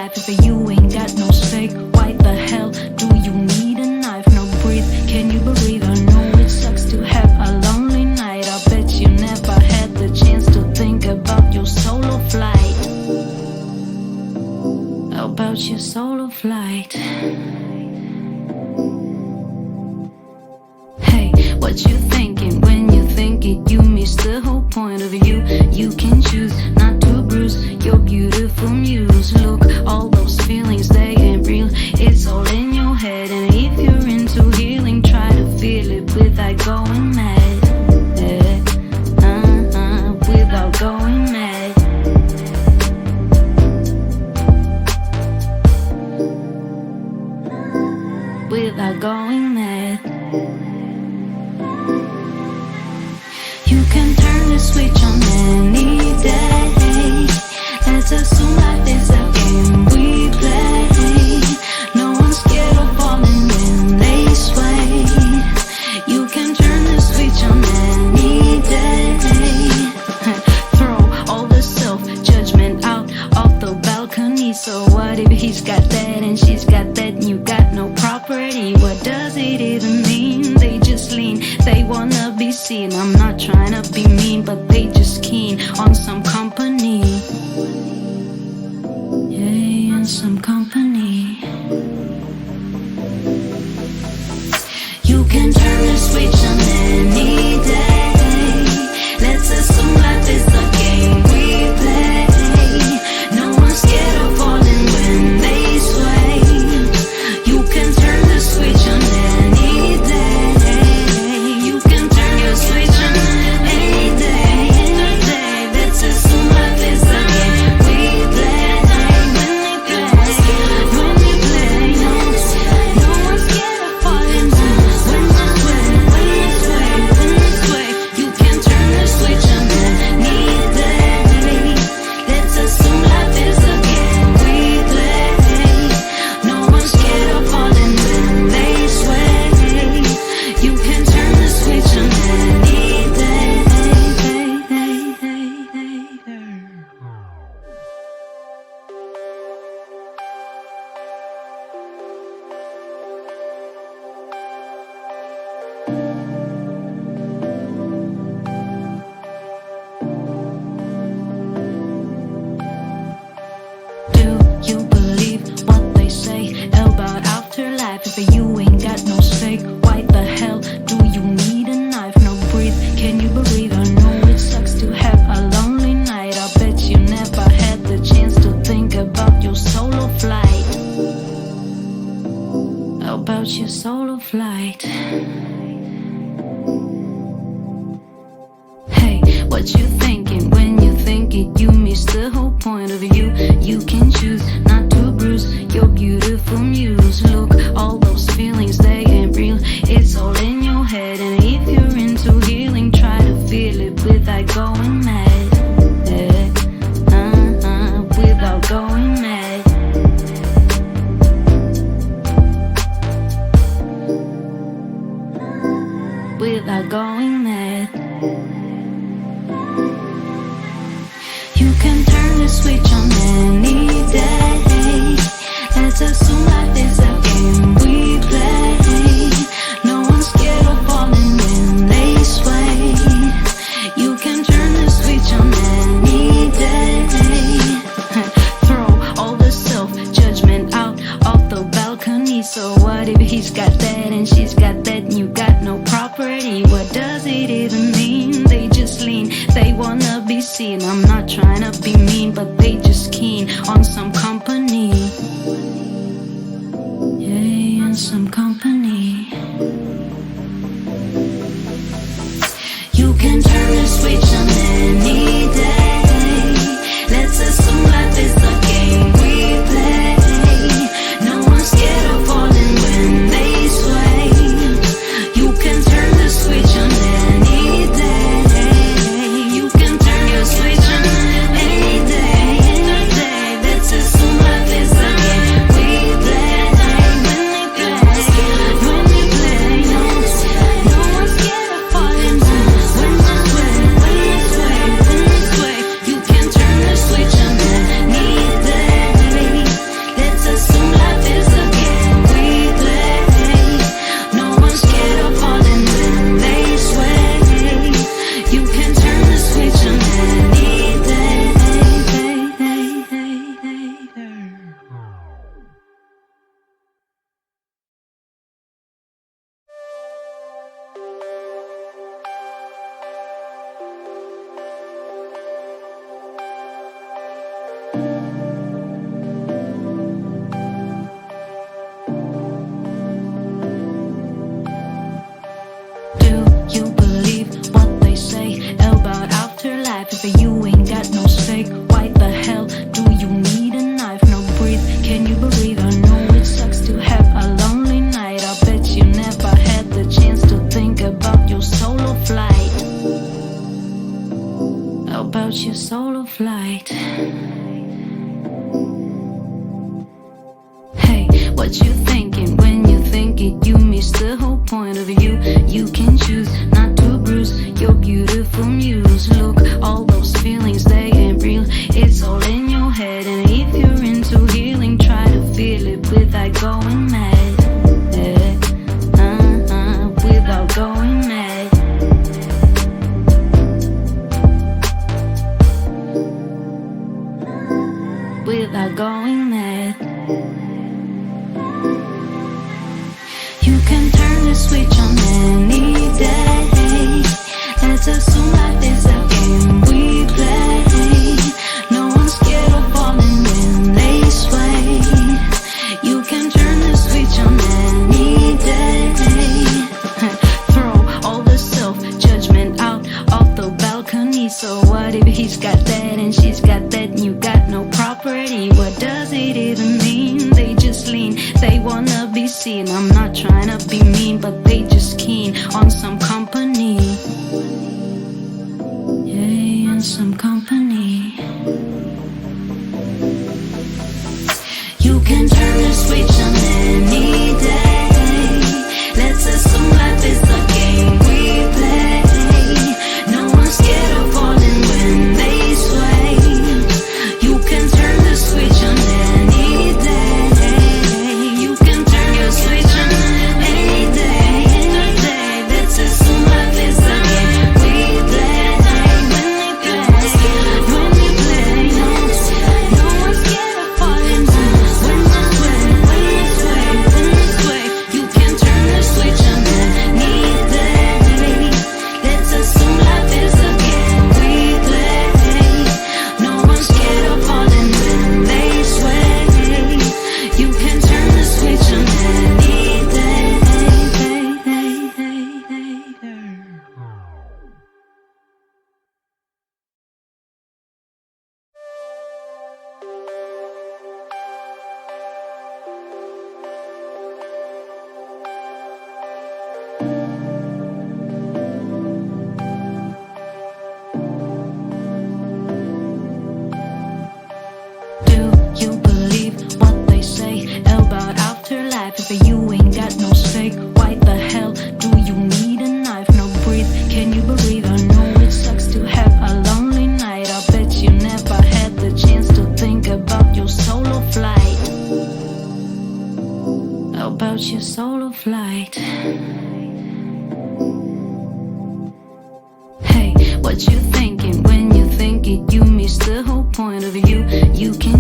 life if you ain't got no stake? Why the hell do you need a knife? No breathe, can you breathe? I know it sucks to have a lonely night. I bet you never had the chance to think about your solo flight. About your solo flight. Hey, what you thinking when you think it? You miss the whole point of you. You can choose not to bruise your beautiful muse. Look, all those feelings, they ain't real. It's all in your head. And if you're into healing, try to feel it without going mad. Without going mad. Without going mad. You can turn the switch on any day. Let's assume life is a game we play. No one's scared of falling when they sway. You can turn the switch on any day. Throw all the self-judgment out of the balcony. So what if he's got that and she's got that and you got no property? What does it even mean? They just lean, they wanna be seen. I'm not trying to be mean, but they just keen on some company. Yeah, on some company. You can turn the switch on any day. Let's assume life is a game we play. No one's scared of falling when they sway. You can turn the switch on any day. You can turn your switch on any day. Let's assume life is a game we play. When we play, no one's scared of falling when they sway. You can turn the switch on any day. Let's assume life is a game we play. No one's scared of falling when they sway. You can turn the switch on any day. Do you believe what they say about afterlife if you ain't got no stake? Why the hell do you need a knife? No breathe, can you breathe? I know it sucks to have a lonely night. I bet you never had the chance to think about your solo flight. About your solo flight. Hey, what you thinking when you think it? You miss the whole point of you. You can choose not to bruise your beautiful muse. Look, all those feelings, they ain't real. It's all in your head. And if you're into healing, try to feel it without going mad. Without going mad. Without going mad. You can turn the switch on any day. Let's assume life is a game we play. No one's scared of falling when they sway. You can turn the switch on any day. Throw all the self-judgment out of the balcony. So what if he's got that and she's got that and you got no property? What does it even mean? They just lean, they wanna be seen. I'm not trying to be mean, but they just keen on some company. Yeah, on some company. You can turn the switch on any day. Let's assume life is a game we play. No one's scared of falling when they sway. You can turn the switch on any day. You can turn your switch on any if you ain't got no steak? Why the hell do you need a knife? No breathe, can you breathe? I know it sucks to have a lonely night. I bet you never had the chance to think about your solo flight. About your solo flight. Hey, what you thinking when you think it? You miss the whole point of you. You can choose not to bruise your beautiful muse. Look, all those feelings, they ain't real. It's all in your head. And if you're into healing, try to feel it without going mad. Without going mad. Without going mad. You can turn the switch on any day. Let's assume life is a game we play. No one's scared of falling when they sway. You can turn the switch on any day. Throw all the self-judgment out of the balcony. So what if he's got that and she's got that and you got no property? What does it even mean? They just lean, they wanna be seen. I'm not trying to be mean, but they just keen on some company. Yeah, on some company. You can turn the switch on any day. Let's assume life is a game we play. No one's scared of falling when they sway. You can turn the switch on any day. You can turn your switch on any day. Let's assume life is a game we play. When we play, no one's scared of falling when they sway. You can turn the switch on any day. Let's assume life is a game we play. No one's scared of falling when they sway. You can turn the switch on any day. Do you believe what they say about afterlife? If you ain't got no stake, why the hell do you need a knife? No breathe, can you breathe? I know it sucks to have a lonely night. I bet you never had the chance to think about your solo flight. About your solo flight. Hey, what you thinking when you think it? You miss the whole point of you. You can